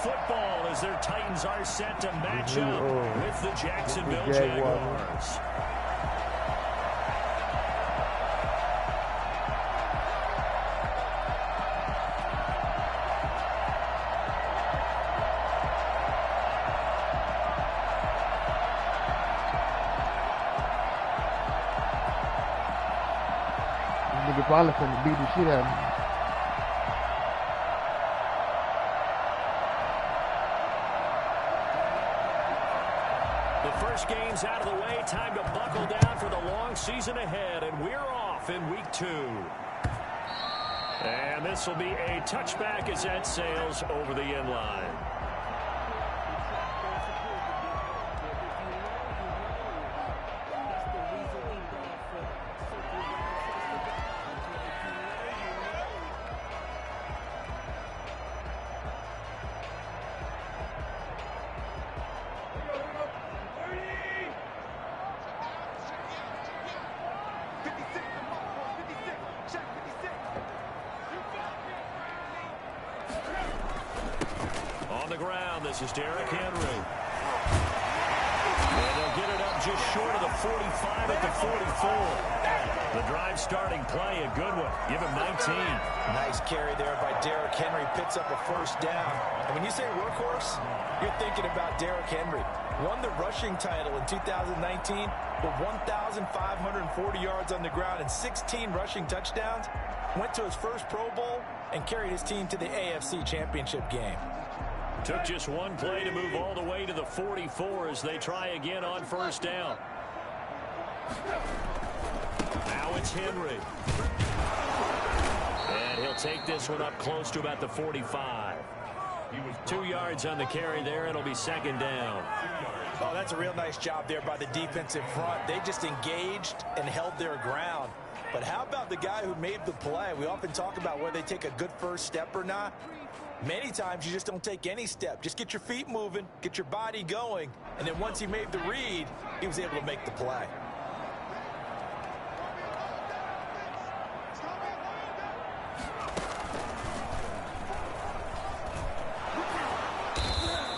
football as their Titans are set to match up with the Jacksonville Jaguars. Nigga probably finna beat the shit out of me. The first game's out of the way. Time to buckle down for the long season ahead, and we're off in week 2. And this will be a touchback as that sails over the end line. On the ground, this is Derrick Henry. And they'll get it up just short of the 45 at the 44. The drive starting play, a good one. Give him 19. Nice carry there by Derrick Henry. Picks up a first down. And when you say workhorse, you're thinking about Derrick Henry. Won the rushing title in 2019 with 1,540 yards on the ground and 16 rushing touchdowns. Went to his first Pro Bowl and carried his team to the AFC Championship game. Took just one play to move all the way to the 44 as they try again on first down. Now it's Henry. And he'll take this one up close to about the 45. 2 yards on the carry there. It'll be second down. Oh, that's a real nice job there by the defensive front. They just engaged and held their ground. But how about the guy who made the play? We often talk about whether they take a good first step or not. Many times you just don't take any step. Just get your feet moving, get your body going, and then once he made the read, he was able to make the play.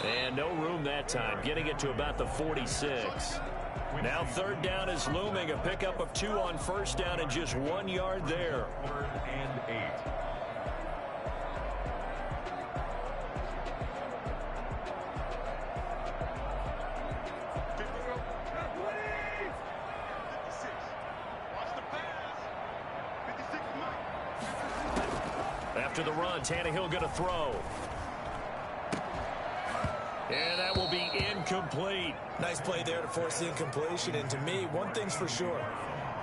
And no room that time, getting it to about the 46. Now third down is looming, a pickup of 2 on first down and just 1 yard there. 3rd and 8. After the run, Tannehill going to throw. And that will be incomplete. Nice play there to force the incompletion. And to me, one thing's for sure.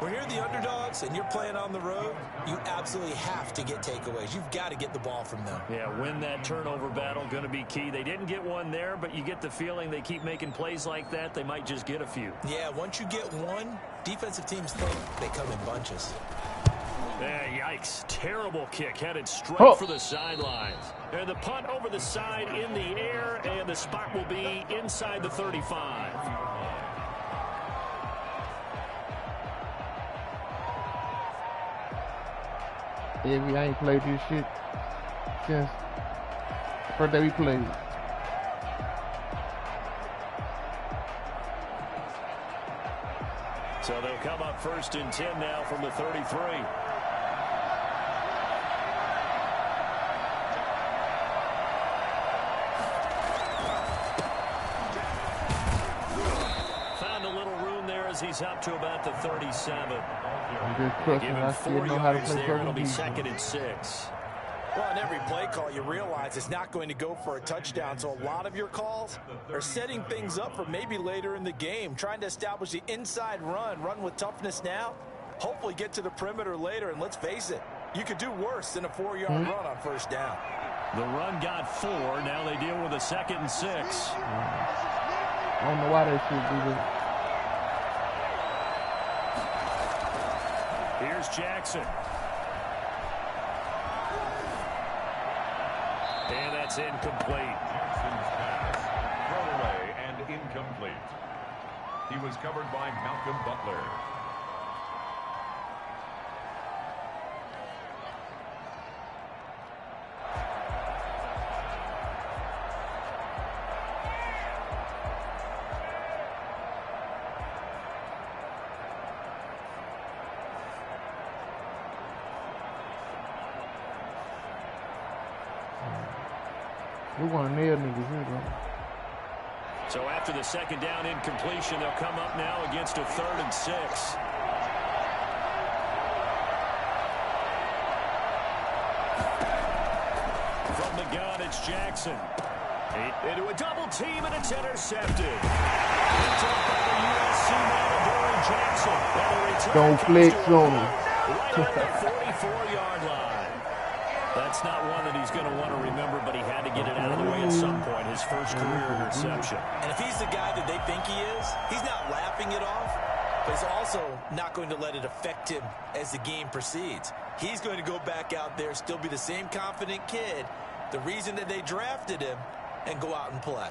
When you're the underdogs and you're playing on the road, you absolutely have to get takeaways. You've got to get the ball from them. Yeah, win that turnover battle, going to be key. They didn't get one there, but you get the feeling they keep making plays like that, they might just get a few. Yeah, once you get one, defensive teams think they come in bunches. Yikes. Terrible kick headed straight for the sidelines. And the punt over the side in the air, and the spot will be inside the 35. Yeah, I ain't played this shit since the first day we played. So they'll come up 1st and 10 now from the 33. Found a little room there as he's up to about the 37. Give him 4 yards there. It'll be 2nd and 6. Well, on every play call, you realize it's not going to go for a touchdown. So a lot of your calls are setting things up for maybe later in the game, trying to establish the inside run with toughness now, hopefully get to the perimeter later. And let's face it, you could do worse than a 4-yard run on first down. The run got 4. Now they deal with a 2nd and 6. I don't know why they should do that. Here's Jackson. And that's incomplete. Jackson's pass thrown away and incomplete. He was covered by Malcolm Butler. We want to nail niggas here, though. So after the second down incompletion, they'll come up now against a 3rd and 6. From the gun, it's Jackson. Into a double team, and it's intercepted. Picked up by the USC man, Jackson. Don't flex on him. Right at the 44-yard line. That's not one that he's going to want to remember, but he had to get it out of the way at some point, his first career interception. And if he's the guy that they think he is, he's not laughing it off, but he's also not going to let it affect him as the game proceeds. He's going to go back out there, still be the same confident kid, the reason that they drafted him, and go out and play.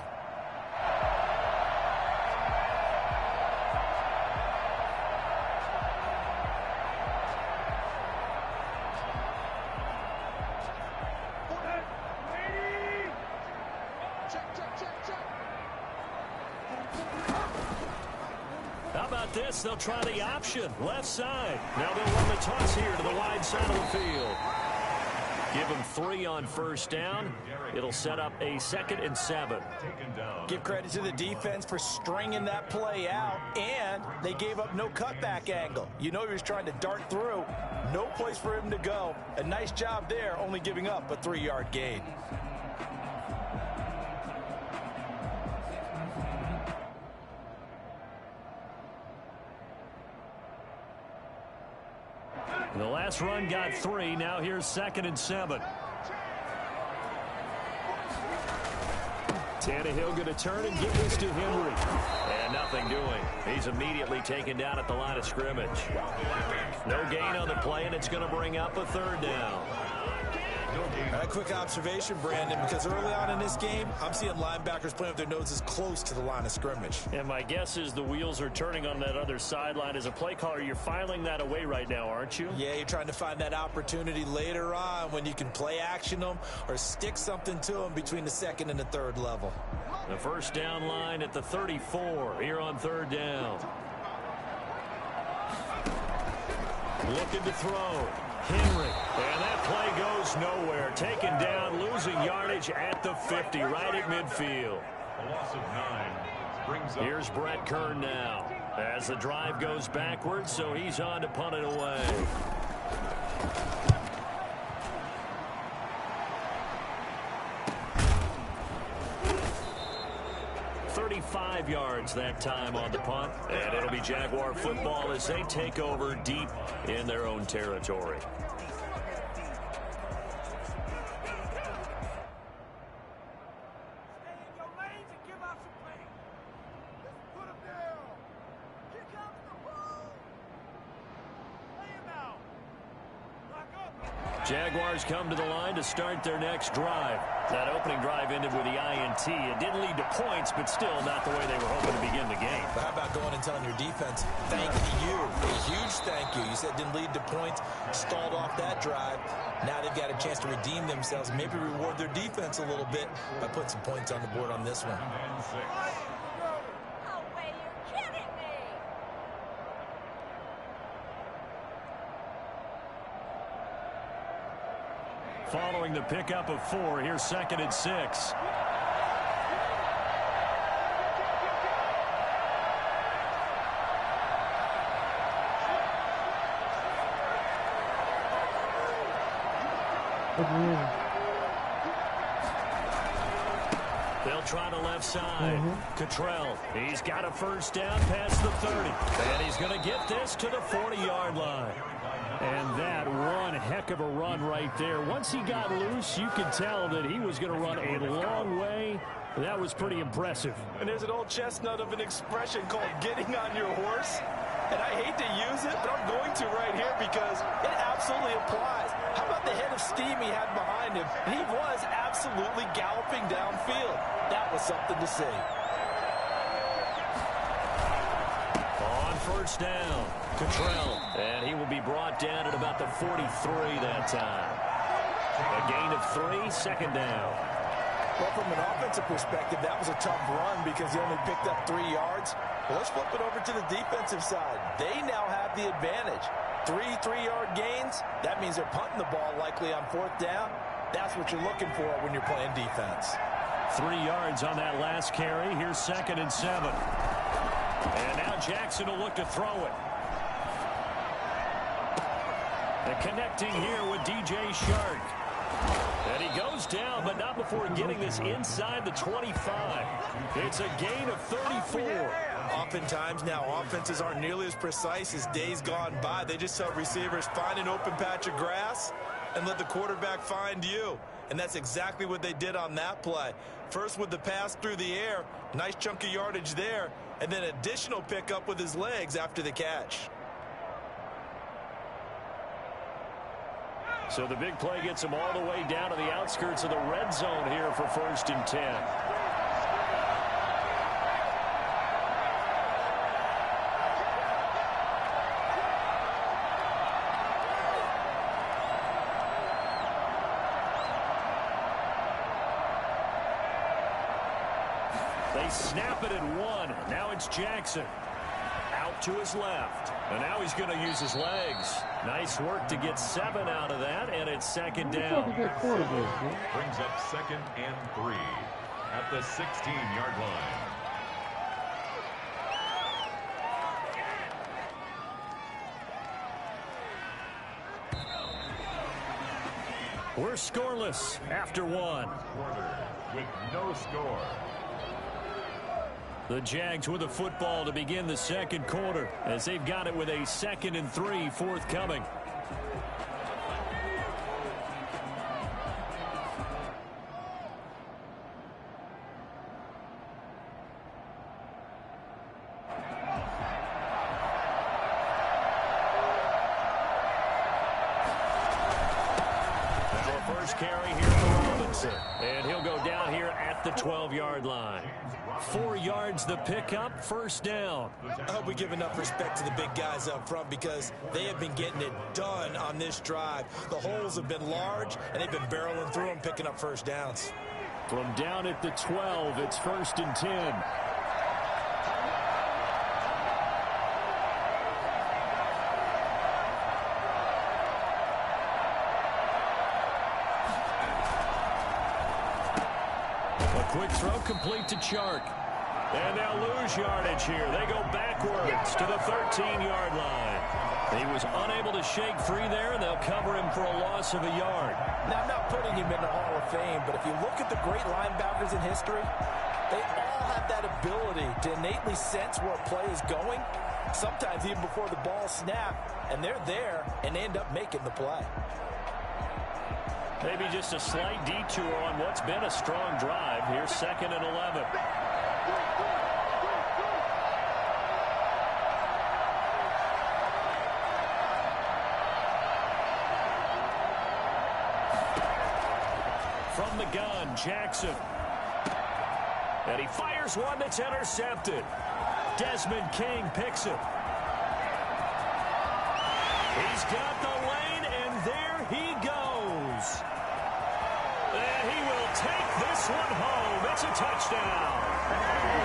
How about this? They'll try the option, left side. Now they'll run the toss here to the wide side of the field. Give him 3 on first down. It'll set up a 2nd and 7. Give credit to the defense for stringing that play out, and they gave up no cutback angle. You know he was trying to dart through. No place for him to go. A nice job there, only giving up a 3-yard gain. The last run got 3. Now here's 2nd and 7. Tannehill going to turn and give this to Henry. And nothing doing. He's immediately taken down at the line of scrimmage. No gain on the play, and it's going to bring up a 3rd down. A quick observation, Brandon, because early on in this game, I'm seeing linebackers playing with their noses close to the line of scrimmage. And my guess is the wheels are turning on that other sideline. As a play caller, you're filing that away right now, aren't you? Yeah, you're trying to find that opportunity later on when you can play action them or stick something to them between the 2nd and the 3rd level. The first down line at the 34 here on 3rd down. Looking to throw. Henry. And that play goes nowhere. Taken down, losing yardage at the 50, right at midfield. A loss of 9 brings up. Here's Brett Kern now. As the drive goes backwards, so he's on to punt it away. 35 yards that time on the punt, and it'll be Jaguar football as they take over deep in their own territory. Jaguars come to the line to start their next drive. That opening drive ended with the INT. It didn't lead to points, but still not the way they were hoping to begin the game. But how about going and telling your defense, thank you, a huge thank you. You said it didn't lead to points, stalled off that drive. Now they've got a chance to redeem themselves and maybe reward their defense a little bit by putting some points on the board on this one. Following the pickup of 4, here's 2nd and 6. They'll try the left side. Cottrell, he's got a first down past the 30. And he's going to get this to the 40-yard line. And that one heck of a run right there. Once he got loose, you could tell that he was going to run a long way. That was pretty impressive. And there's an old chestnut of an expression called getting on your horse. And I hate to use it, but I'm going to right here because it absolutely applies. How about the head of steam he had behind him? And he was absolutely galloping downfield. That was something to see. On first down, Cottrell. And he will be brought down at about the 43 that time. A gain of 3, 2nd down. Well, from an offensive perspective, that was a tough run because he only picked up 3 yards. Well, let's flip it over to the defensive side. They now have the advantage. 3 3-yard gains. That means they're punting the ball likely on 4th down. That's what you're looking for when you're playing defense. 3 yards on that last carry. Here's 2nd and 7. And now Jackson will look to throw it. And connecting here with DJ Chark. And he goes down, but not before getting this inside the 25. It's a gain of 34. Oftentimes now, offenses aren't nearly as precise as days gone by. They just tell receivers, find an open patch of grass and let the quarterback find you. And that's exactly what they did on that play. First with the pass through the air, nice chunk of yardage there, and then additional pickup with his legs after the catch. So the big play gets him all the way down to the outskirts of the red zone here for 1st and 10. They snap it at 1. Now it's Jackson. Out to his left. And now he's going to use his legs. Nice work to get 7 out of that, and it's 2nd down. Brings up 2nd and 3 at the 16-yard line. We're scoreless after 1. Quarter with no score. The Jags with the football to begin the 2nd quarter as they've got it with a 2nd and 3 forthcoming. First carry here for Robinson, and he'll go down here at the 12-yard line. 4 yards the pickup, 1st down. I hope we give enough respect to the big guys up front because they have been getting it done on this drive. The holes have been large, and they've been barreling through them, picking up 1st downs. From down at the 12, it's 1st and 10. Quick throw complete to Chark. And they'll lose yardage here. They go backwards to the 13-yard line. He was unable to shake free there, and they'll cover him for a loss of a yard. Now, I'm not putting him in the Hall of Fame, but if you look at the great linebackers in history, they all have that ability to innately sense where a play is going, sometimes even before the ball snaps, and they're there, and they end up making the play. Maybe just a slight detour on what's been a strong drive. Here's 2nd and 11. From the gun, Jackson. And he fires one that's intercepted. Desmond King picks it. He's got the lane, and there he goes. And he will take this one home. It's a touchdown.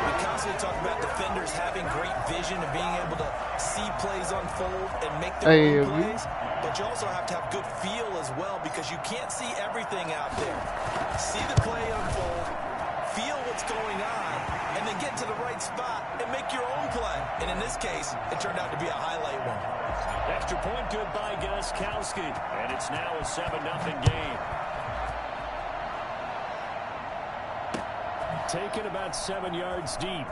We constantly talk about defenders having great vision and being able to see plays unfold and make their own plays. But you also have to have good feel as well because you can't see everything out there. See the play unfold, feel what's going on, and then get to the right spot and make your own play. And in this case, it turned out to be a highlight one. Extra point good by Gostkowski. And it's now a 7-0 game. Taken about 7 yards deep.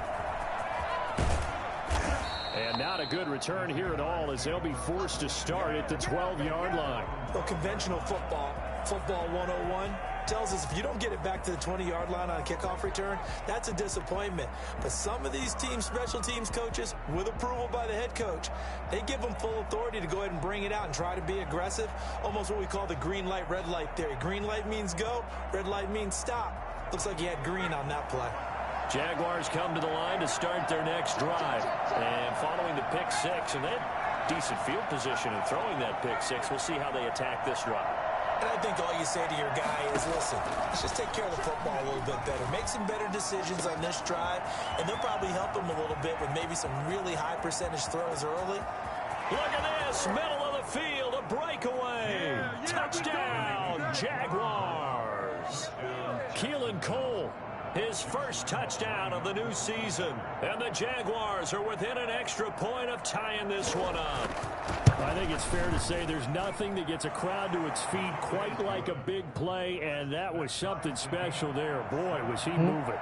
And not a good return here at all as they'll be forced to start at the 12-yard line. Well, conventional football 101, tells us if you don't get it back to the 20-yard line on a kickoff return, that's a disappointment. But some of these teams, special teams coaches, with approval by the head coach, they give them full authority to go ahead and bring it out and try to be aggressive, almost what we call the green light, red light theory. Green light means go, red light means stop. Looks like he had green on that play. Jaguars come to the line to start their next drive. And following the pick six, and that decent field position and throwing that pick six, we'll see how they attack this drive. And I think all you say to your guy is, listen, let's just take care of the football a little bit better. Make some better decisions on this drive, and they'll probably help him a little bit with maybe some really high percentage throws early. Look at this, middle of the field, a breakaway. Touchdown, Jaguars. Keelan Cole His first touchdown of the new season. And the Jaguars are within an extra point of tying this one up. I think it's fair to say there's nothing that gets a crowd to its feet quite like a big play, and that was something special there. Boy, was he moving.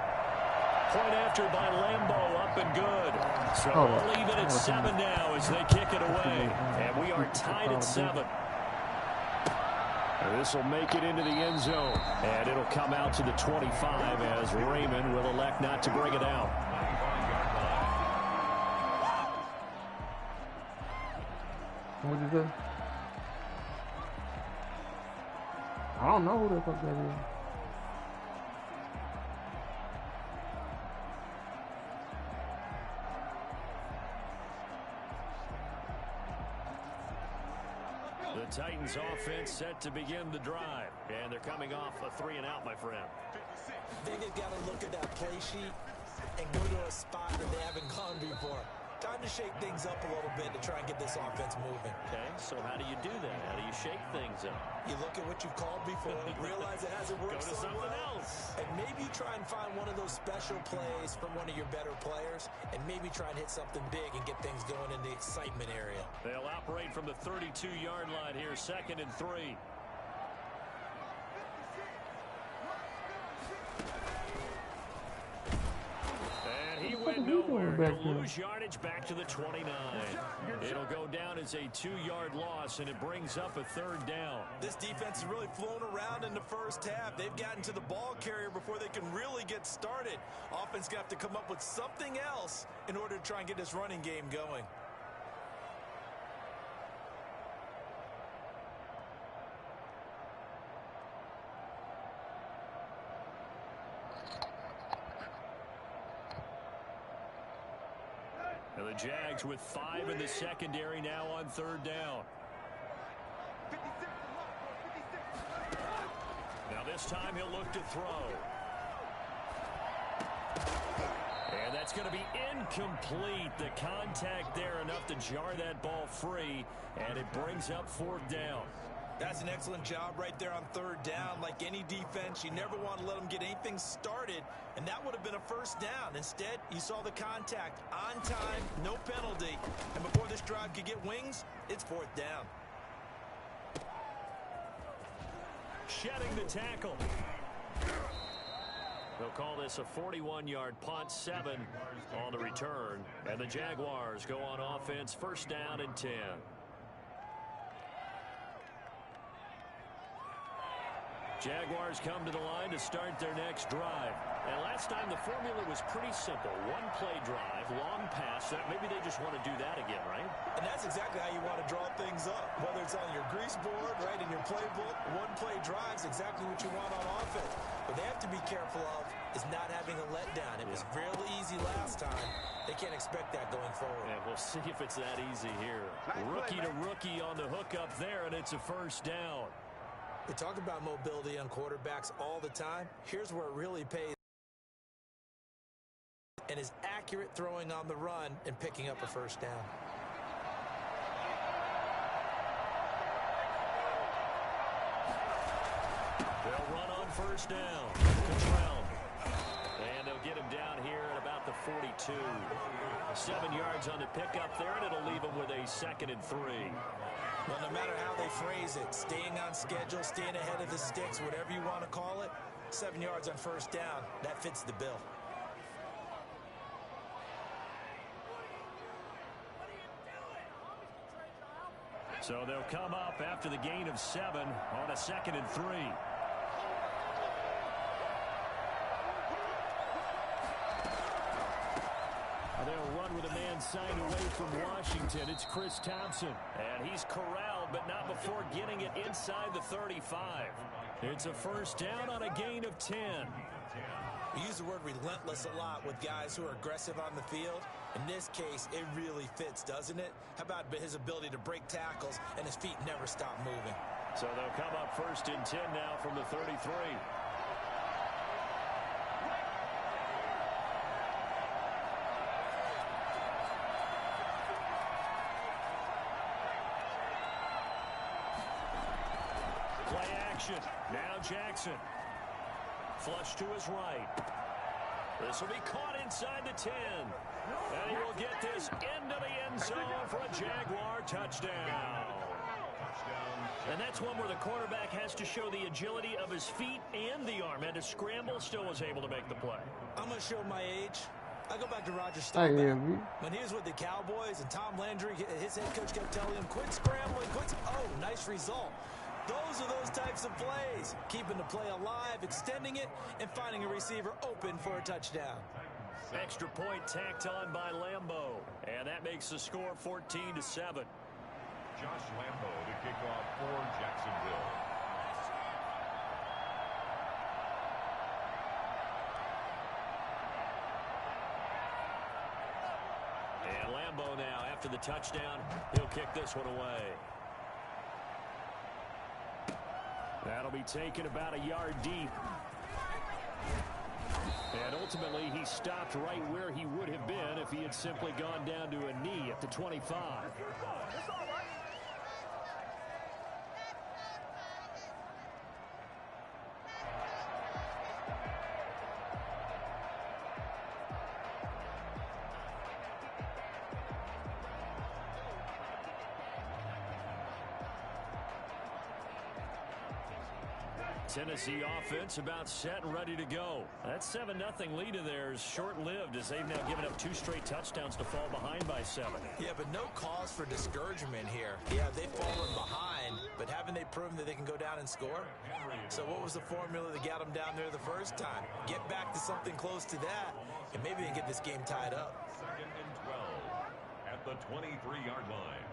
Point after by Lambeau, up and good. So we'll leave it at 7 now as they kick it away. And we are tied at 7. This will make it into the end zone. And it'll come out to the 25 as Raymond will elect not to bring it out. What is that? I don't know who the fuck that is. The Titans offense set to begin the drive. And they're coming off a 3-and-out, my friend. They've got to look at that play sheet and go to a spot that they haven't gone before. Time to shake things up a little bit to try and get this offense moving. Okay, so how do you do that? How do you shake things up? You look at what you've called before, realize it hasn't worked so well, and maybe try and find one of those special plays from one of your better players, and maybe try and hit something big and get things going in the excitement area. They'll operate from the 32-yard line here, 2nd and 3. He went nowhere. He'll lose yardage back to the 29. It'll go down as a 2-yard loss, and it brings up a 3rd down. This defense has really flown around in the first half. They've gotten to the ball carrier before they can really get started. Offense going to have to come up with something else in order to try and get this running game going. And the Jags with 5 in the secondary now on 3rd down. Now this time he'll look to throw. And that's going to be incomplete. The contact there enough to jar that ball free. And it brings up 4th down. That's an excellent job right there on 3rd down. Like any defense, you never want to let them get anything started, and that would have been a 1st down. Instead, you saw the contact on time, no penalty, and before this drive could get wings, it's 4th down. Shedding the tackle. They'll call this a 41-yard punt, 7 on the return, and the Jaguars go on offense, 1st down and 10. Jaguars come to the line to start their next drive. And last time the formula was pretty simple. 1-play drive, long pass. Maybe they just want to do that again, right? And that's exactly how you want to draw things up. Whether it's on your grease board, right, in your playbook, 1-play drive's exactly what you want on offense. What they have to be careful of is not having a letdown. It was real easy last time. They can't expect that going forward. And we'll see if it's that easy here. Rookie to rookie on the hook up there, and it's a 1st down. We talk about mobility on quarterbacks all the time. Here's where it really pays. And is accurate throwing on the run and picking up a 1st down. They'll run on 1st down. Cottrell. And they'll get him down here at about the 42. 7 yards on the pickup there, and it'll leave him with a 2nd and 3. Well, no matter how they phrase it, staying on schedule, staying ahead of the sticks, whatever you want to call it, 7 yards on 1st down, that fits the bill. So they'll come up after the gain of 7 on a 2nd and 3. They'll run with a man signed away from Washington. It's Chris Thompson. And he's corralled, but not before getting it inside the 35. It's a 1st down on a gain of 10. We use the word relentless a lot with guys who are aggressive on the field. In this case, it really fits, doesn't it? How about his ability to break tackles and his feet never stop moving? So they'll come up 1st and 10 now from the 33. Play action. Now Jackson. Flush to his right. This will be caught inside the 10. And he will get this into the end zone for a Jaguar touchdown. And that's one where the quarterback has to show the agility of his feet and the arm. Had to scramble, still was able to make the play. I'm going to show my age. I go back to Roger Staubach. When he was with the Cowboys and Tom Landry, his head coach kept telling him, quit scrambling, quit. Oh, nice result. Those are those types of plays. Keeping the play alive, extending it, and finding a receiver open for a touchdown. Extra point tacked on by Lambo. And that makes the score 14-7. Josh Lambo to kick off for Jacksonville. And Lambo now, after the touchdown, he'll kick this one away. That'll be taken about a yard deep. And ultimately, he stopped right where he would have been if he had simply gone down to a knee at the 25. Tennessee offense about set and ready to go. That 7-0 lead of theirs short-lived as they've now given up 2 straight touchdowns to fall behind by 7. Yeah, but no cause for discouragement here. Yeah, they've fallen behind, but haven't they proven that they can go down and score? So what was the formula that got them down there the first time? Get back to something close to that, and maybe they can get this game tied up. 2nd and 12 at the 23-yard line.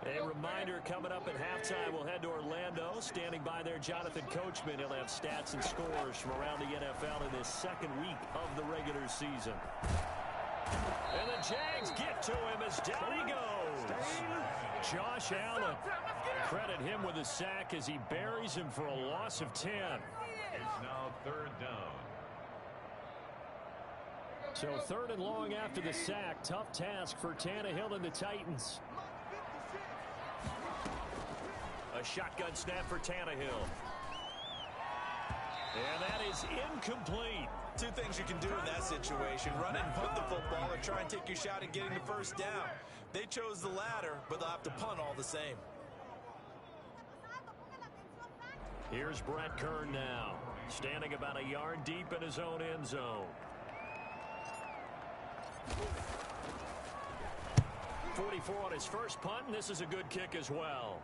A reminder coming up at halftime, we'll head to Orlando. Standing by there, Jonathan Coachman. He'll have stats and scores from around the NFL in this second week of the regular season. And the Jags get to him as down he goes. Josh Allen. Credit him with a sack as he buries him for a loss of 10. It's now 3rd down. So 3rd and long after the sack. Tough task for Tannehill and the Titans. A shotgun snap for Tannehill. And that is incomplete. 2 things you can do in that situation. Run and punt the football or try and take your shot at getting the first down. They chose the latter, but they'll have to punt all the same. Here's Brett Kern now. Standing about a yard deep in his own end zone. 44 on his first punt, and this is a good kick as well.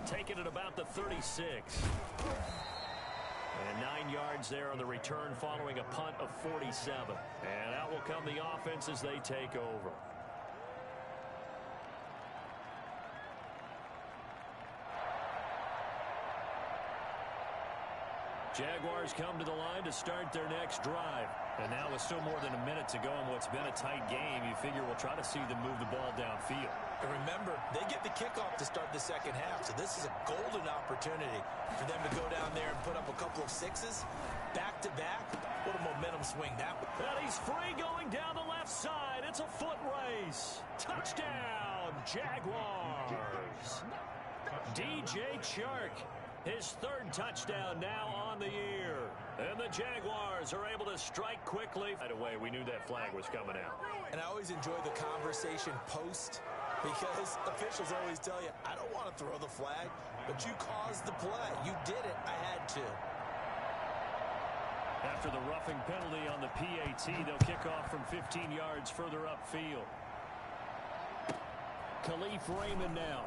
Taking it about the 36. And 9 yards there on the return following a punt of 47. And out will come the offense as they take over. Jaguars come to the line to start their next drive. And now with still more than a minute to go in what's been a tight game, you figure we'll try to see them move the ball downfield. And remember, they get the kickoff to start the second half, so this is a golden opportunity for them to go down there and put up a couple of 6s. Back-to-back, what a momentum swing that would. And he's free going down the left side. It's a foot race. Touchdown, Jaguars. DJ Chark. His 3rd touchdown now on the year. And the Jaguars are able to strike quickly. Right away, we knew that flag was coming out. And I always enjoy the conversation post because officials always tell you, I don't want to throw the flag, but you caused the play. You did it. I had to. After the roughing penalty on the PAT, they'll kick off from 15 yards further upfield. Khalif Raymond now.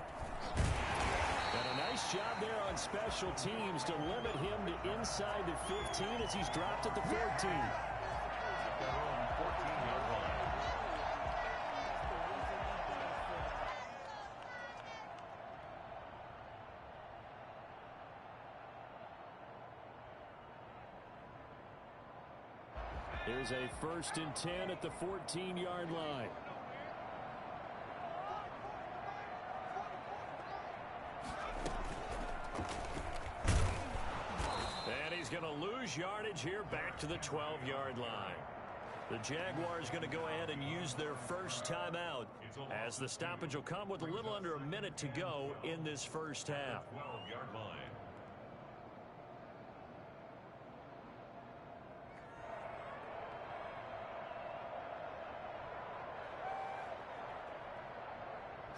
And a nice job there on special teams to limit him to inside the 15 as he's dropped at the 14. Here's a 1st and 10 at the 14-yard line. he's going to lose yardage here back to the 12-yard line. The Jaguars going to go ahead and use their first timeout as the stoppage will come with a little under a minute to go in this first half. 12-yard line.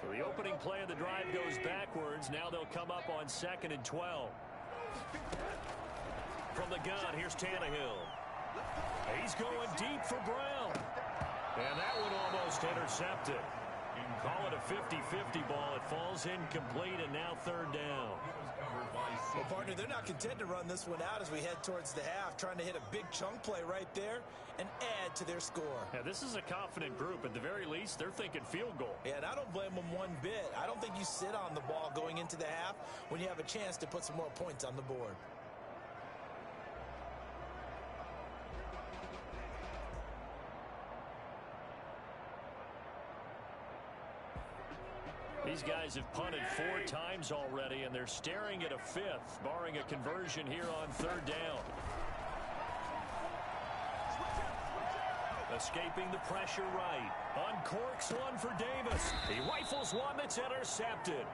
So the opening play of the drive goes backwards. Now they'll come up on 2nd and 12. From the gun, here's Tannehill. He's going deep for Brown. And that one almost intercepted. Call it a 50-50 ball. It falls incomplete, and now 3rd down. Well, partner, they're not content to run this one out as we head towards the half, trying to hit a big chunk play right there and add to their score. Yeah, this is a confident group. At the very least, they're thinking field goal. Yeah, and I don't blame them one bit. I don't think you sit on the ball going into the half when you have a chance to put some more points on the board. These guys have punted 4 times already, and they're staring at a 5th, barring a conversion here on 3rd down. Escaping the pressure right. Uncorks one for Davis. He rifles one that's intercepted.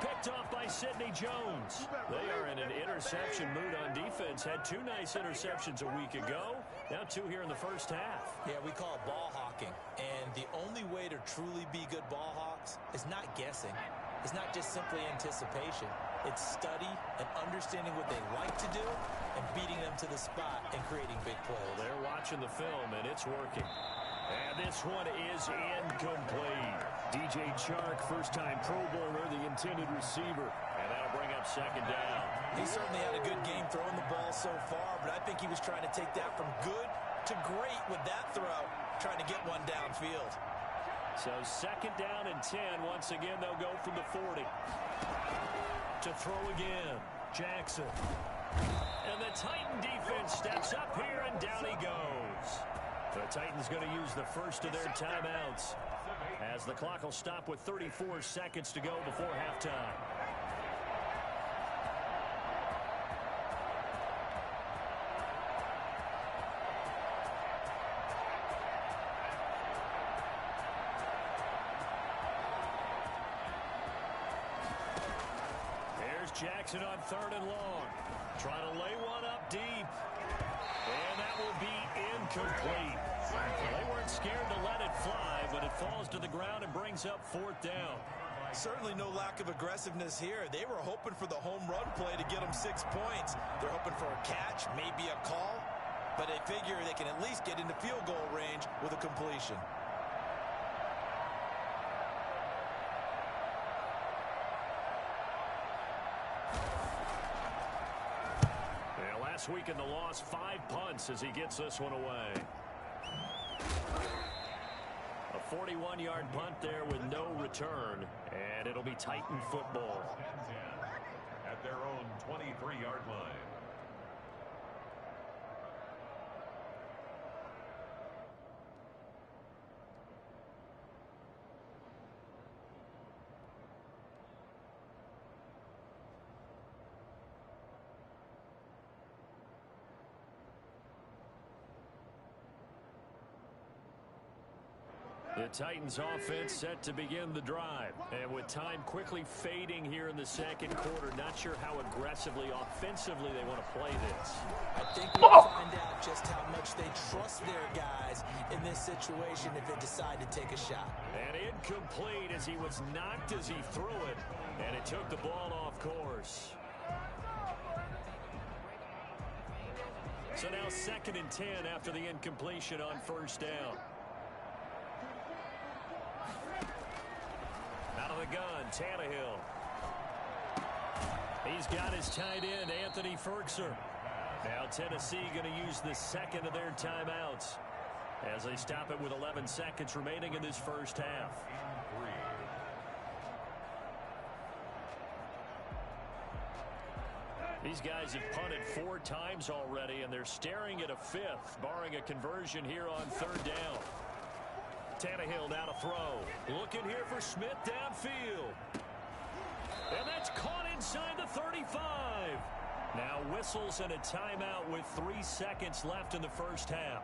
Picked off by Sidney Jones. They are in an interception mood on defense. Had 2 nice interceptions a week ago. Now 2 here in the first half. Yeah, we call it ball hawking. And the only way to truly be good ball hawks is not guessing. It's not just simply anticipation. It's study and understanding what they like to do and beating them to the spot and creating big plays. Well, they're watching the film, and it's working. And this one is incomplete. DJ Chark, first-time Pro Bowler, the intended receiver. And that'll bring up 2nd down. He certainly had a good game throwing the ball so far, but I think he was trying to take that from good to great with that throw, trying to get one downfield. So 2nd down and 10. Once again, they'll go from the 40. To throw again, Jackson. And the Titan defense steps up here, and down he goes. The Titans going to use the first of their timeouts as the clock will stop with 34 seconds to go before halftime. There's Jackson on 3rd and long. Trying to lay one up deep. And that will be incomplete. They weren't scared to let it fly, but it falls to the ground and brings up 4th down. Certainly no lack of aggressiveness here. They were hoping for the home run play to get them 6 points. They're hoping for a catch, maybe a call, but they figure they can at least get into field goal range with a completion. Last week in the loss, 5 punts as he gets this one away. A 41-yard punt there with no return, and it'll be Titan football. At their own 23-yard line. The Titans offense set to begin the drive. And with time quickly fading here in the 2nd quarter, not sure how aggressively, offensively they want to play this. I think we'll find out just how much they trust their guys in this situation if they decide to take a shot. And incomplete as he was knocked as he threw it. And it took the ball off course. So now 2nd and 10 after the incompletion on 1st down. Out of the gun, Tannehill. He's got his tight end, Anthony Ferkser. Now Tennessee going to use the 2nd of their timeouts as they stop it with 11 seconds remaining in this first half. These guys have punted 4 times already, and they're staring at a 5th, barring a conversion here on 3rd down. Tannehill now to throw. Looking here for Smith downfield. And that's caught inside the 35. Now with whistles and a timeout with 3 seconds left in the first half.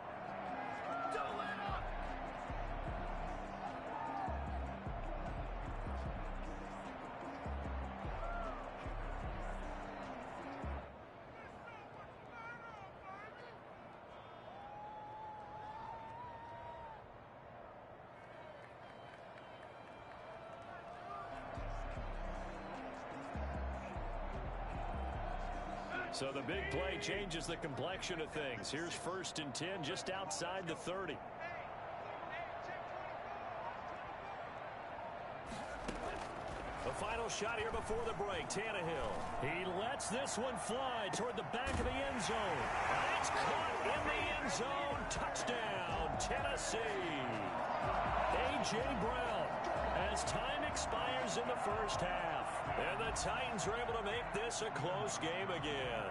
So the big play changes the complexion of things. Here's 1st and 10 just outside the 30. The final shot here before the break. Tannehill. He lets this one fly toward the back of the end zone. It's caught in the end zone. Touchdown, Tennessee. A.J. Brown as time expires in the first half. And the Titans are able to make this a close game again.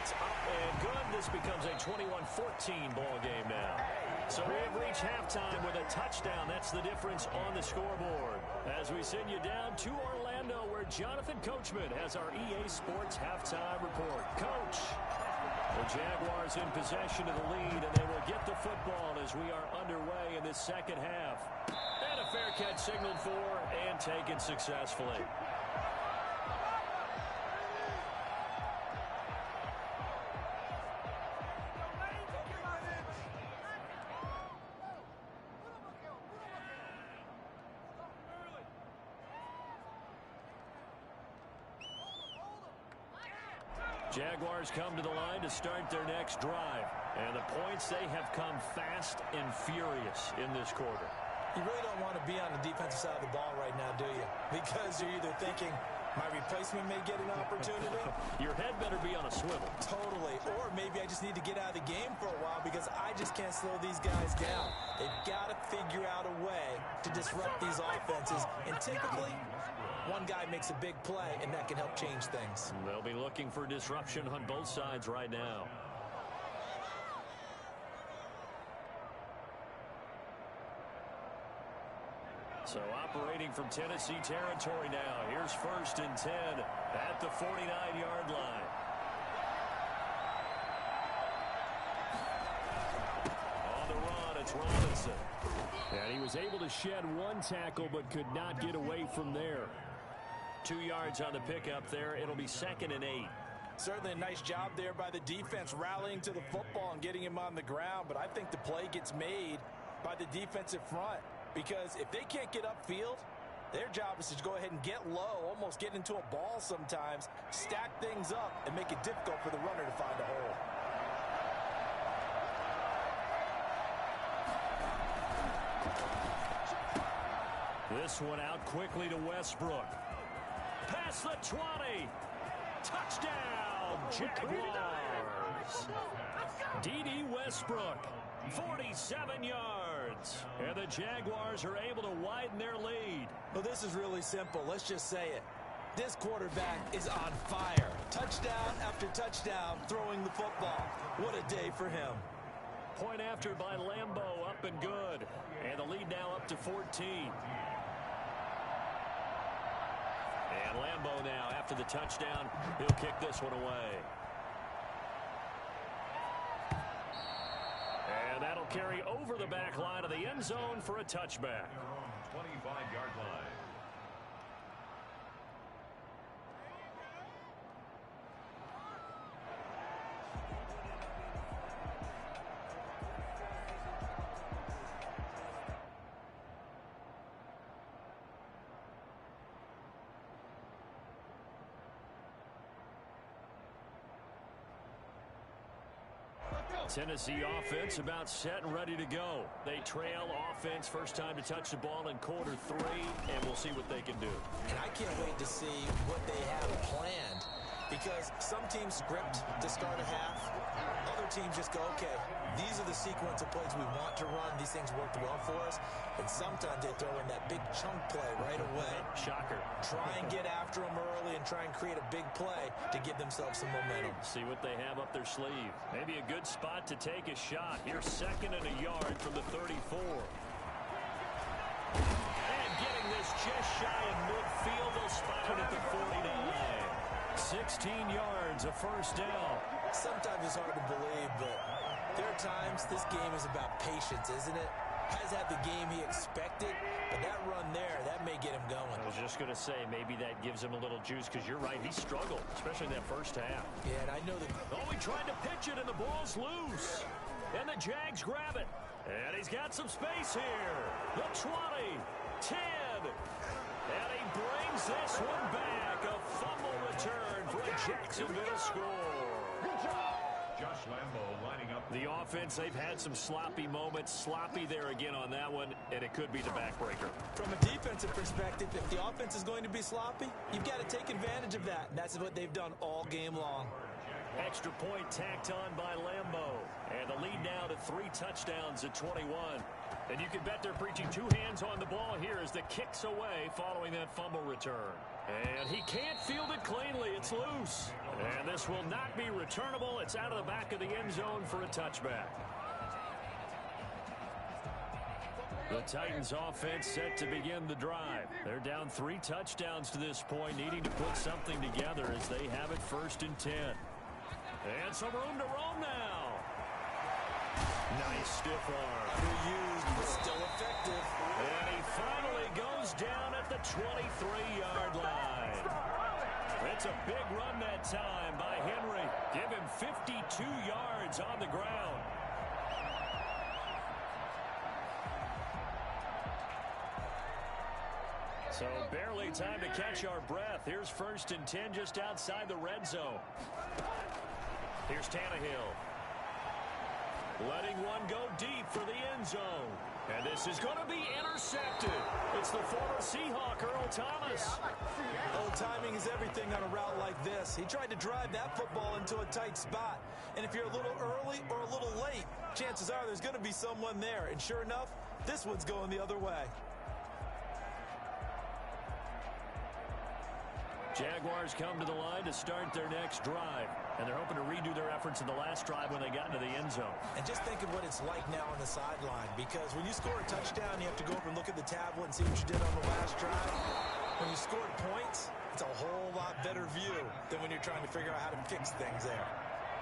It's up and good. This becomes a 21-14 ball game now. So we have reached halftime with a touchdown. That's the difference on the scoreboard. As we send you down to Orlando, where Jonathan Coachman has our EA Sports halftime report. Coach. The Jaguars in possession of the lead, and they will get the football as we are underway in this second half. And a fair catch signaled for and taken successfully. Jaguars come to the line to start their next drive. And the points, they have come fast and furious in this quarter. You really don't want to be on the defensive side of the ball right now, do you? Because you're either thinking, my replacement may get an opportunity. Your head better be on a swivel. Totally. Or maybe I just need to get out of the game for a while because I just can't slow these guys down. They've got to figure out a way to disrupt these offenses. And typically, one guy makes a big play, and that can help change things. They'll be looking for disruption on both sides right now. So operating from Tennessee territory now. Here's 1st and 10 at the 49-yard line. On the run, it's Robinson. And he was able to shed one tackle but could not get away from there. 2 yards on the pickup there. It'll be 2nd and 8. Certainly a nice job there by the defense rallying to the football and getting him on the ground. But I think the play gets made by the defensive front. Because if they can't get upfield, their job is to go ahead and get low, almost get into a ball sometimes, stack things up, and make it difficult for the runner to find a hole. This one out quickly to Westbrook. Past the 20. Touchdown, Jaguars. D.D. Westbrook, 47 yards. And the Jaguars are able to widen their lead. Well, this is really simple. Let's just say it. This quarterback is on fire. Touchdown after touchdown throwing the football. What a day for him. Point after by Lambeau, up and good. And the lead now up to 14. And Lambeau now, after the touchdown, he'll kick this one away. And that'll carry over the back line of the end zone for a touchback. 25-yard line. Tennessee offense about set and ready to go. They trail offense first time to touch the ball in quarter 3, and we'll see what they can do. And I can't wait to see what they have planned, because some teams script to start a half. Other teams just go, okay, these are the sequence of plays we want to run. These things worked well for us. And sometimes they throw in that big chunk play right away. Shocker. Try and get after them early and try and create a big play to give themselves some momentum. See what they have up their sleeve. Maybe a good spot to take a shot. Here's 2nd and a yard from the 34. And getting this just shy gains a first down. Sometimes it's hard to believe, but there are times this game is about patience, isn't it? Has had the game he expected, but that run there, that may get him going. I was just going to say, maybe that gives him a little juice, because you're right, he struggled, especially in that first half. Yeah, and I know that... Oh, he tried to pitch it, and the ball's loose. And the Jags grab it. And he's got some space here. The 20, 10. And he brings this one back. A fumble return for a Jacksonville score. Josh Lambo lining up. The offense, they've had some sloppy moments. Sloppy there again on that one, and it could be the backbreaker. From a defensive perspective, if the offense is going to be sloppy, you've got to take advantage of that. And that's what they've done all game long. Extra point tacked on by Lambo. And the lead now to 3 touchdowns at 21. And you can bet they're preaching 2 hands on the ball here as the kick's away following that fumble return. And he can't field it cleanly. It's loose. And this will not be returnable. It's out of the back of the end zone for a touchback. The Titans offense set to begin the drive. They're down 3 touchdowns to this point, needing to put something together as they have it 1st and 10. And some room to roam now. Nice stiff arm. Underused, but still effective. And he finally goes down at the 23-yard line. It's a big run that time by Henry. Give him 52 yards on the ground. So barely time to catch our breath. Here's 1st and 10 just outside the red zone. Here's Tannehill. Letting one go deep for the end zone. And this is going to be intercepted. It's the former Seahawk, Earl Thomas. Oh, timing is everything on a route like this. He tried to drive that football into a tight spot. And if you're a little early or a little late, chances are there's going to be someone there. And sure enough, this one's going the other way. Jaguars come to the line to start their next drive. And they're hoping to redo their efforts in the last drive when they got into the end zone. And just think of what it's like now on the sideline. Because when you score a touchdown, you have to go over and look at the tablet and see what you did on the last drive. When you scored points, it's a whole lot better view than when you're trying to figure out how to fix things there.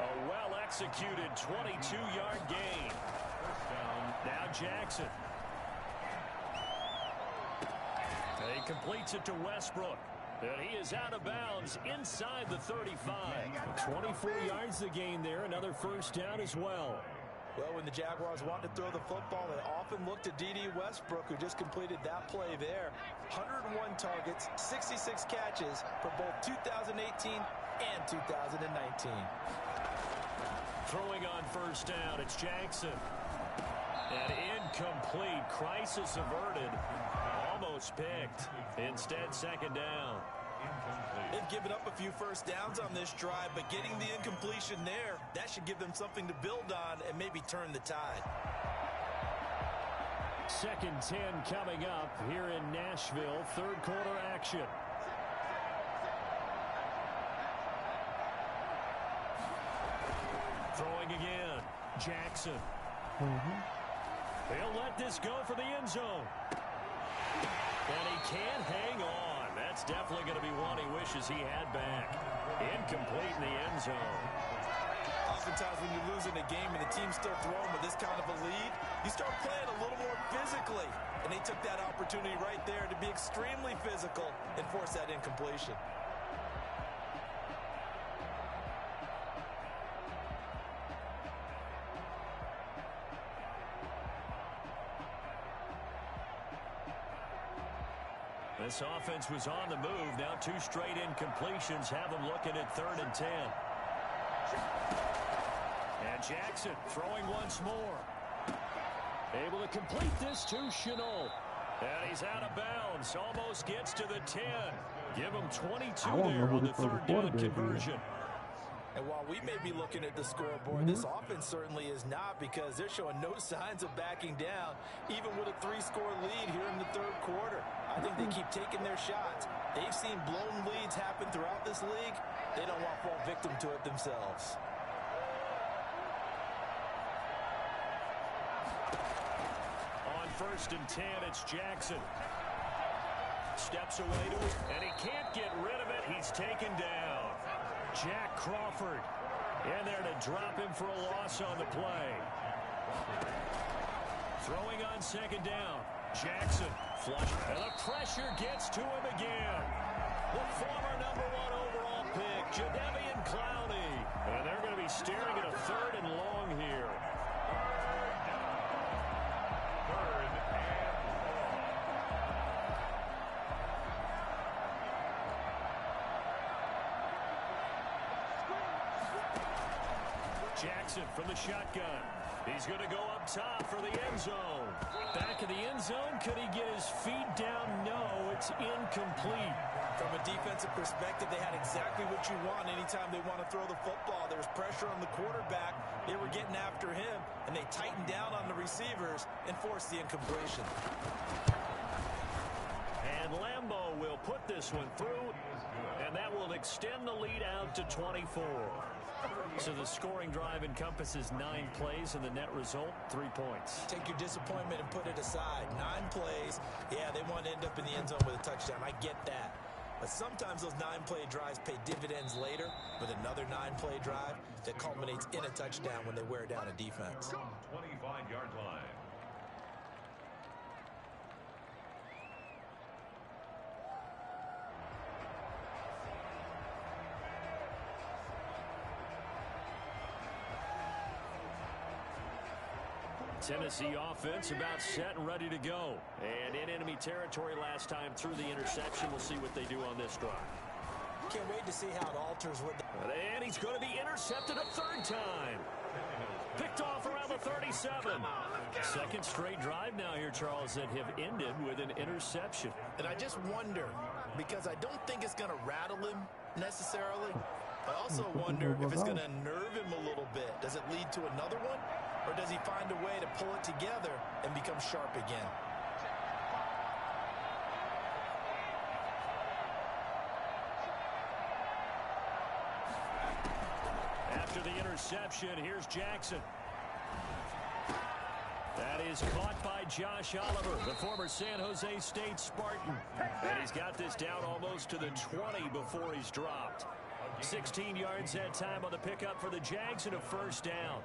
A well-executed 22-yard gain. Now Jackson. And he completes it to Westbrook. And he is out of bounds inside the 35. 24 yards the gain there. Another first down as well. Well, when the Jaguars want to throw the football, they often look to D.D. Westbrook, who just completed that play there. 101 targets, 66 catches for both 2018 and 2019. Throwing on first down, it's Jackson. And incomplete. Crisis averted. Almost picked. Instead, 2nd down. They've given up a few first downs on this drive, but getting the incompletion there, that should give them something to build on and maybe turn the tide. 2nd 10 coming up here in Nashville. 3rd quarter action. Throwing again. Jackson. He'll let this go for the end zone. And he can't hang on. That's definitely going to be one he wishes he had back. Incomplete in the end zone. Oftentimes when you're losing a game and the team's still throwing with this kind of a lead, you start playing a little more physically. And they took that opportunity right there to be extremely physical and force that incompletion. This offense was on the move. Now 2 straight incompletions have them looking at 3rd and 10. And Jackson throwing once more. Able to complete this to Shenault. And he's out of bounds. Almost gets to the 10. Give him 22 there on the 3rd down conversion. And while we may be looking at the scoreboard, this offense certainly is not, because they're showing no signs of backing down, even with a 3-score lead here in the 3rd quarter. I think they keep taking their shots. They've seen blown leads happen throughout this league. They don't want to fall victim to it themselves. On 1st and 10, it's Jackson. Steps away to it, and he can't get rid of it. He's taken down. Jack Crawford in there to drop him for a loss on the play. Throwing on second down. Jackson flush. And the pressure gets to him again. The former #1 overall pick, Jadeveon Clowney. And they're going to be staring at a 3rd and long here. Jackson from the shotgun. He's going to go up top for the end zone. Back of the end zone. Could he get his feet down? No, it's incomplete. From a defensive perspective, they had exactly what you want anytime they want to throw the football. There was pressure on the quarterback. They were getting after him, and they tightened down on the receivers and forced the incompletion. And Lambeau will put this one through, and that will extend the lead out to 24. So the scoring drive encompasses 9 plays, and the net result, 3 points. Take your disappointment and put it aside. 9 plays. Yeah, they want to end up in the end zone with a touchdown. I get that. But sometimes those 9-play drives pay dividends later with another 9-play drive that culminates in a touchdown when they wear down a defense. 25-yard line. Tennessee offense about set and ready to go. And in enemy territory last time through the interception. We'll see what they do on this drive. Can't wait to see how it alters with And he's going to be intercepted a 3rd time. Picked off around the 37. Second straight drive now here, Charles, that have ended with an interception. And I just wonder, because I don't think it's going to rattle him necessarily. I also wonder if it's going to nerve him a little bit. Does it lead to another one? Or does he find a way to pull it together and become sharp again? After the interception, here's Jackson. That is caught by Josh Oliver, the former San Jose State Spartan. And he's got this down almost to the 20 before he's dropped. 16 yards that time on the pickup for the Jags and a 1st down.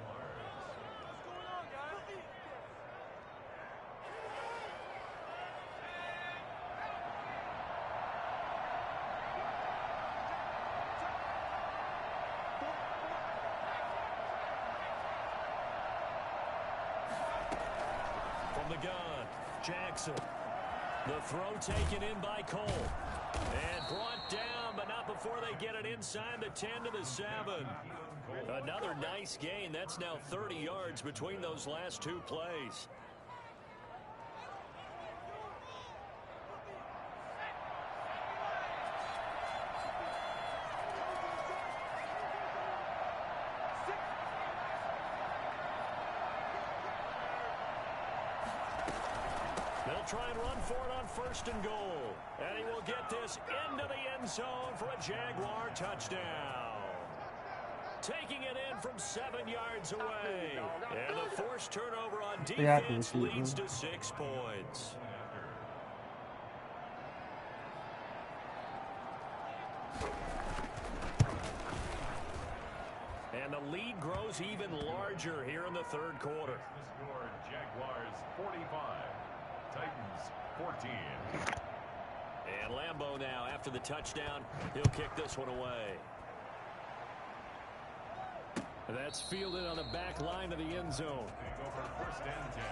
From the gun, Jackson. The throw taken in by Cole. And brought down, but not before they get it inside the 10 to the 7. Another nice gain. That's now 30 yards between those last 2 plays. They'll try and run for it on 1st and goal. And he will get this into the end zone for a Jaguar touchdown. Taking it in from 7 yards away. And the forced turnover on defense leads to 6 points. And the lead grows even larger here in the 3rd quarter. The score, Jaguars 45. Titans 14. And Lambeau now, after the touchdown, he'll kick this one away. That's fielded on the back line of the end zone. They go for 1st and 10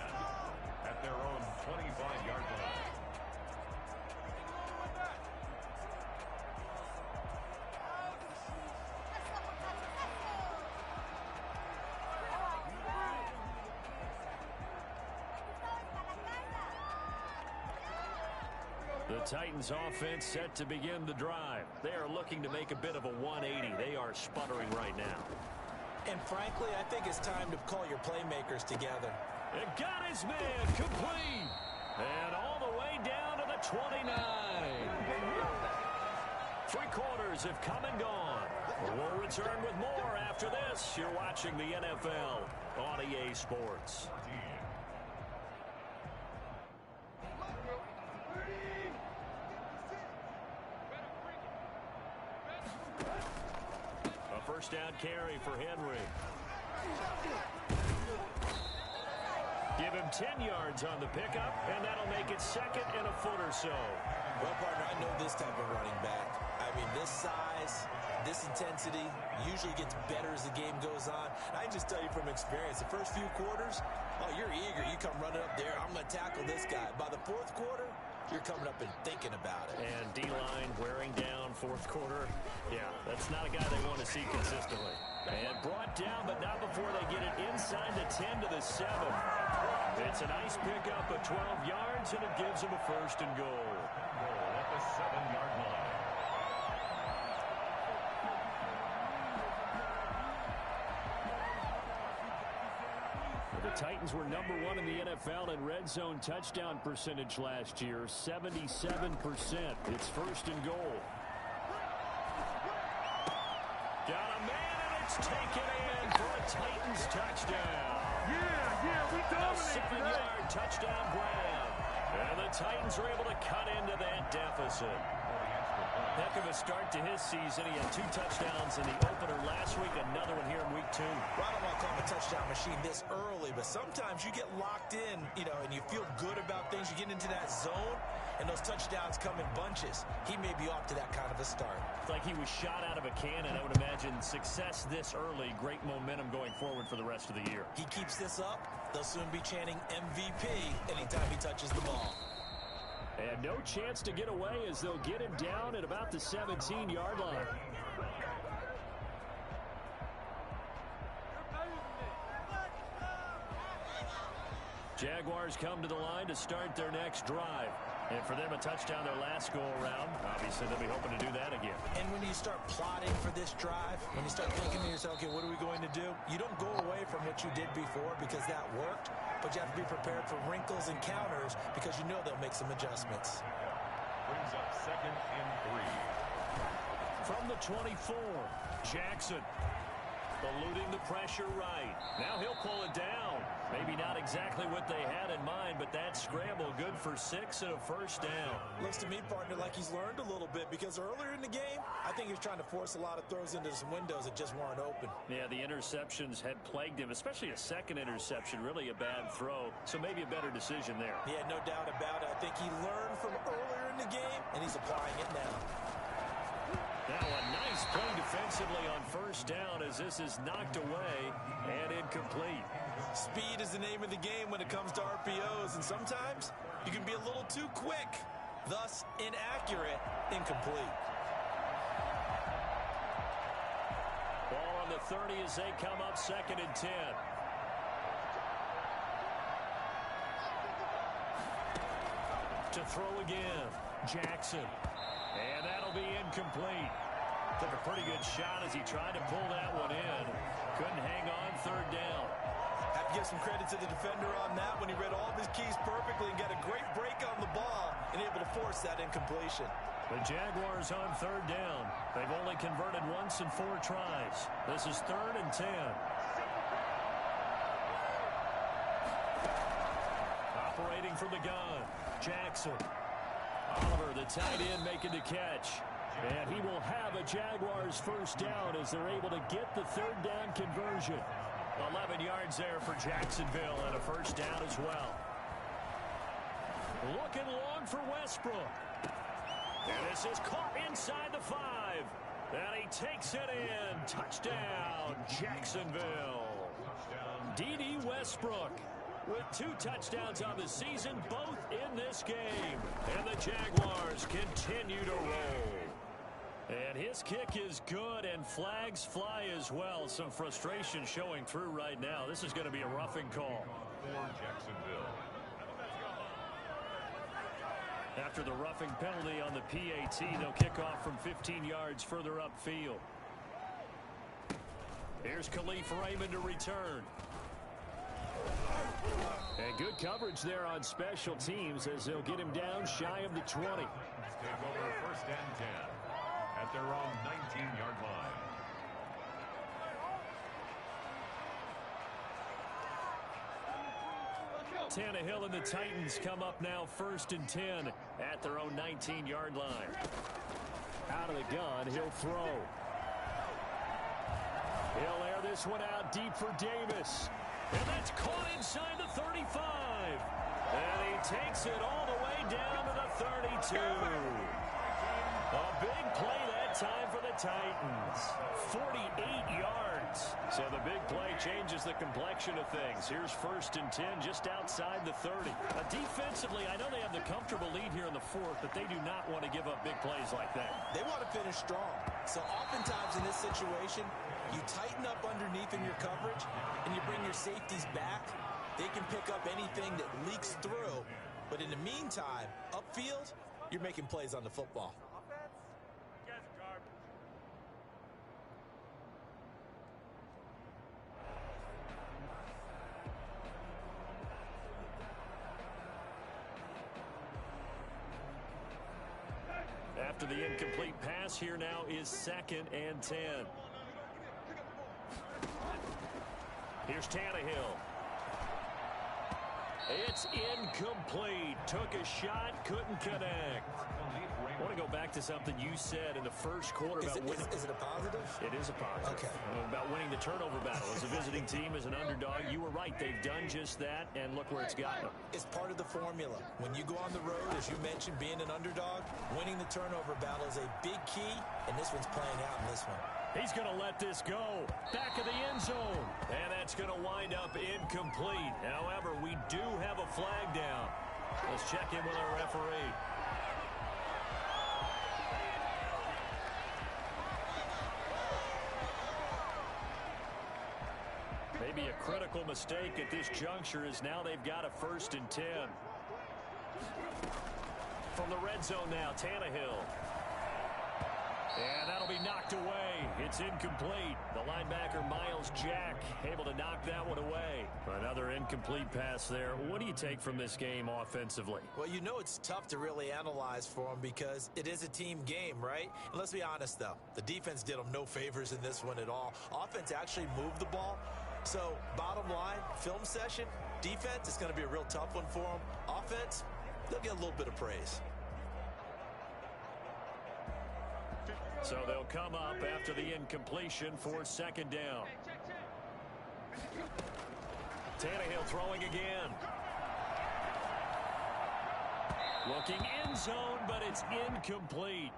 at their own 25-yard line. The Titans offense set to begin the drive. They are looking to make a bit of a 180. They are sputtering right now. And frankly, I think it's time to call your playmakers together. And got his man complete. And all the way down to the 29. 3 quarters have come and gone. We'll return with more after this. You're watching the NFL on EA Sports. first down carry for Henry. Give him 10 yards on the pickup, and that'll make it 2nd and a foot or so. Well, partner, I know this type of running back. I mean, this size, this intensity usually gets better as the game goes on. I can just tell you from experience, the first few quarters, oh, you're eager. You come running up there, I'm going to tackle this guy. By the 4th quarter, you're coming up and thinking about it. And D-line wearing down 4th quarter. Yeah, that's not a guy they want to see consistently. And brought down, but not before they get it inside the 10 to the 7. It's a nice pickup of 12 yards, and it gives them a 1st and goal. At the 7-yard line. The Titans were number 1 in the NFL in red zone touchdown percentage last year, 77%. It's 1st and goal. Got a man, and it's taken in for a Titans touchdown. Yeah, we dominate. A 7-yard touchdown grab. And the Titans are able to cut into that deficit. Heck of a start to his season. He had 2 touchdowns in the opener last week, another one here in week 2. Well, I don't want to call him a touchdown machine this early, but sometimes you get locked in, and you feel good about things. You get into that zone, and those touchdowns come in bunches. He may be off to that kind of a start. It's like he was shot out of a cannon. I would imagine success this early, great momentum going forward for the rest of the year. He keeps this up, they'll soon be chanting MVP anytime he touches the ball. And no chance to get away as they'll get him down at about the 17-yard line. Jaguars come to the line to start their next drive. And for them, a touchdown their last go-around. Obviously, they'll be hoping to do that again. And when you start plotting for this drive, when you start thinking to yourself, okay, what are we going to do? You don't go away from what you did before because that worked, but you have to be prepared for wrinkles and counters because you know they'll make some adjustments. Brings up 2nd and 3. From the 24, Jackson eluding the pressure right. Now he'll pull it down. Maybe not exactly what they had in mind, but that scramble good for 6 and a 1st down. Looks to me, partner, like he's learned a little bit because earlier in the game, I think he was trying to force a lot of throws into some windows that just weren't open. Yeah, the interceptions had plagued him, especially a second interception, really a bad throw. So maybe a better decision there. Yeah, no doubt about it. I think he learned from earlier in the game, and he's applying it now. Now a nice play defensively on 1st down as this is knocked away and incomplete. Speed is the name of the game when it comes to RPOs, and sometimes you can be a little too quick, thus inaccurate, incomplete. Ball on the 30 as they come up 2nd and 10. To throw again, Jackson. And that'll be incomplete. Took a pretty good shot as he tried to pull that one in. Couldn't hang on 3rd down. Have to give some credit to the defender on that when he read all of his keys perfectly and got a great break on the ball and able to force that incompletion. The Jaguars on 3rd down. They've only converted once in 4 tries. This is 3rd and 10. Operating from the gun, Jackson. Oliver, the tight end, making the catch. And he will have a Jaguars 1st down as they're able to get the 3rd down conversion. 11 yards there for Jacksonville and a 1st down as well. Looking long for Westbrook. And this is caught inside the 5. And he takes it in. Touchdown, Jacksonville. D.D. Westbrook with 2 touchdowns on the season, both in this game. And the Jaguars continue to roll. And his kick is good, and flags fly as well. Some frustration showing through right now. This is going to be a roughing call. For Jacksonville. After the roughing penalty on the PAT, they'll kick off from 15 yards further upfield. Here's Khalif Raymond to return. And good coverage there on special teams as they'll get him down shy of the 20. Take over 1st and 10 at their own 19-yard line. Tannehill and the Titans come up now 1st and 10 at their own 19-yard line. Out of the gun, he'll throw. He'll air this one out deep for Davis. And that's caught inside the 35. And he takes it all the way down to the 32. A big play that time for the Titans. 48 yards. So the big play changes the complexion of things. Here's 1st and 10 just outside the 30. Defensively, I know they have the comfortable lead here in the 4th, but they do not want to give up big plays like that. They want to finish strong. So oftentimes in this situation, you tighten up underneath in your coverage, and you bring your safeties back. They can pick up anything that leaks through. But in the meantime, upfield, you're making plays on the football. After the incomplete pass, here now is 2nd and 10. Here's Tannehill. It's incomplete. Took a shot, couldn't connect. I want to go back to something you said in the first quarter about winning. Is it a positive? It is a positive. Okay. About winning the turnover battle. As a visiting team, as an underdog, you were right. They've done just that, and look where it's gotten them. It's part of the formula. When you go on the road, as you mentioned, being an underdog, winning the turnover battle is a big key, and this one's playing out in this one. He's going to let this go. Back of the end zone. And that's going to wind up incomplete. However, we do have a flag down. Let's check in with our referee. Maybe a critical mistake at this juncture is now they've got a 1st and 10. From the red zone now, Tannehill. And that'll be knocked away. It's incomplete. The linebacker, Miles Jack, able to knock that one away. Another incomplete pass there. What do you take from this game offensively? Well, you know it's tough to really analyze for them because it is a team game, right? And let's be honest, though. The defense did them no favors in this one at all. Offense actually moved the ball. So, bottom line, film session, defense, it's going to be a real tough one for them. Offense, they'll get a little bit of praise. So they'll come up after the incompletion for 2nd down. Tannehill throwing again. Looking end zone, but it's incomplete.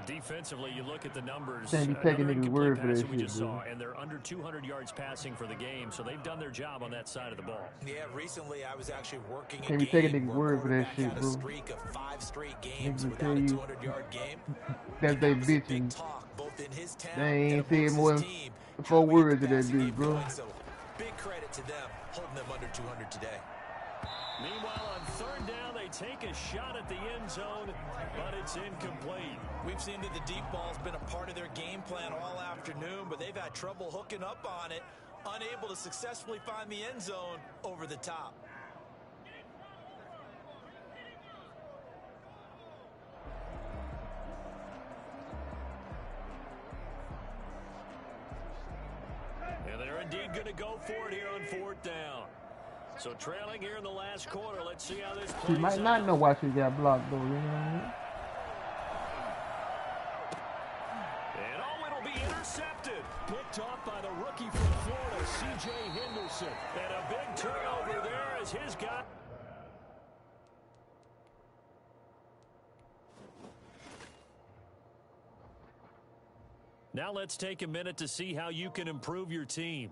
Defensively, you look at the numbers. Can't be taking niggas' word for this we just shit, saw, and they're under 200 yards passing for the game, so they've done their job on that side of the ball. Yeah, recently I was actually working Can't a be taking game niggas' where word for that quarterback shit, had a bro. streak of 5 straight games Niggas without a tell you 200-yard game. that they That was a big bitching. talk, both in his town They and ain't saying amongst more his than team. 4 How we get words the to that passing bitch, game bro. going, so big credit to them, holding them under 200 today. Meanwhile, on 3rd down, they take a shot at the end zone, but it's incomplete. We've seen that the deep ball's been a part of their game plan all afternoon, but they've had trouble hooking up on it, unable to successfully find the end zone over the top. And they're indeed going to go for it here on 4th down. So trailing here in the last quarter. Let's see how this She plays might out. not know why she got blocked, though. You know what I mean? And oh, it'll be intercepted. Picked off by the rookie from Florida, C.J. Henderson. And a big turnover there as his guy. Now let's take a minute to see how you can improve your team.